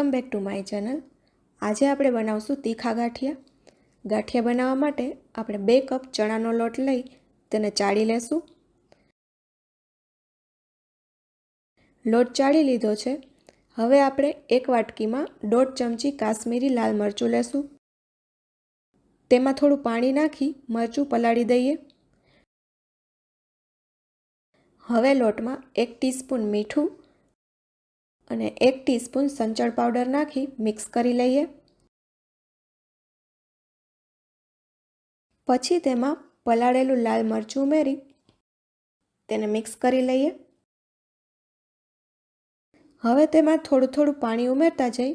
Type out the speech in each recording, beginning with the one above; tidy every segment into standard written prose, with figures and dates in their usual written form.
Welcome back to my channel. આજે આપણે બનાવશું તીખા ગાંઠિયા। ગાંઠિયા બનાવવા માટે આપણે 2 કપ ચણાનો લોટ લઈ તેને ચાળી લેશું। લોટ ચાળી લીધો છે। હવે આપણે એક વાટકીમાં 1.5 ચમચી કાશ્મીરી લાલ મરચું લેશું। તેમાં થોડું પાણી નાખી મરચું પલાળી દઈએ। હવે લોટમાં 1 ટીસ્પૂન મીઠું અને 1 ટીસ્પૂન સંચળ પાવડર નાખી મિક્સ કરી લઈએ। પછી તેમાં પલાળેલું લાલ મરચું ઉમેરી તેને મિક્સ કરી લઈએ। હવે તેમાં થોડું થોડું પાણી ઉમેરતા જઈ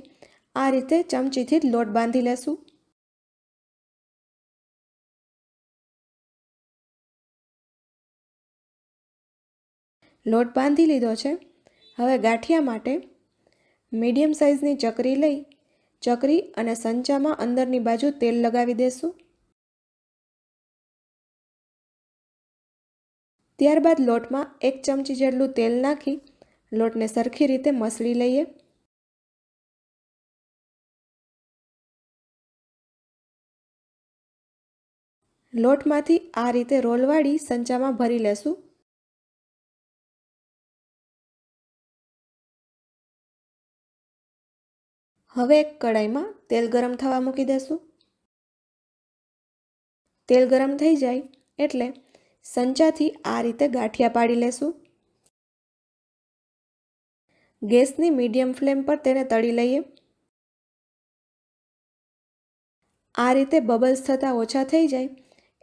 આ રીતે ચમચીથી જ લોટ બાંધી લેશું। લોટ બાંધી લીધો છે। હવે ગાંઠિયા માટે મીડિયમ સાઇઝની ચકરી લઈ ચકરી અને સંચામાં અંદરની બાજુ તેલ લગાવી દેશું। ત્યારબાદ લોટમાં 1 ચમચી જેટલું તેલ નાખી લોટને સરખી રીતે મસળી લઈએ। લોટમાંથી આ રીતે રોલ વાળી સંચામાં ભરી લેશું। હવે એક કડાઈમાં તેલ ગરમ થવા મૂકી દેશું। તેલ ગરમ થઈ જાય એટલે સંચાથી આ રીતે ગાંઠિયા પાડી લેશું। ગેસની મીડિયમ ફ્લેમ પર તેને તળી લઈએ। આ રીતે બબલ્સ થતા ઓછા થઈ જાય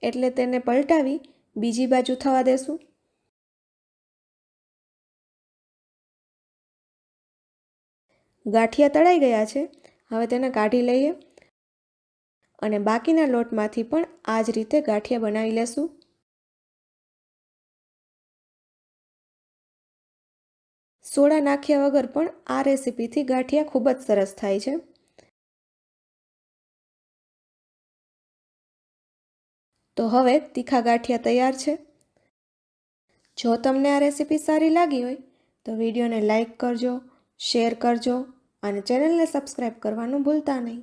એટલે તેને પલટાવી બીજી બાજુ થવા દેશું। ગાંઠિયા તળાઈ ગયા છે। હવે તેને કાઢી લઈએ અને બાકીના લોટમાંથી પણ આ જ રીતે ગાંઠિયા બનાવી લેશું। સોડા નાખ્યા વગર પણ આ રેસીપીથી ગાંઠિયા ખૂબ જ સરસ થાય છે। તો હવે તીખા ગાંઠિયા તૈયાર છે। જો તમને આ રેસીપી સારી લાગી હોય તો વિડીયોને લાઈક કરજો, શેર કરજો અને ચેનલને સબસ્ક્રાઈબ કરવાનું ભૂલતા નહીં।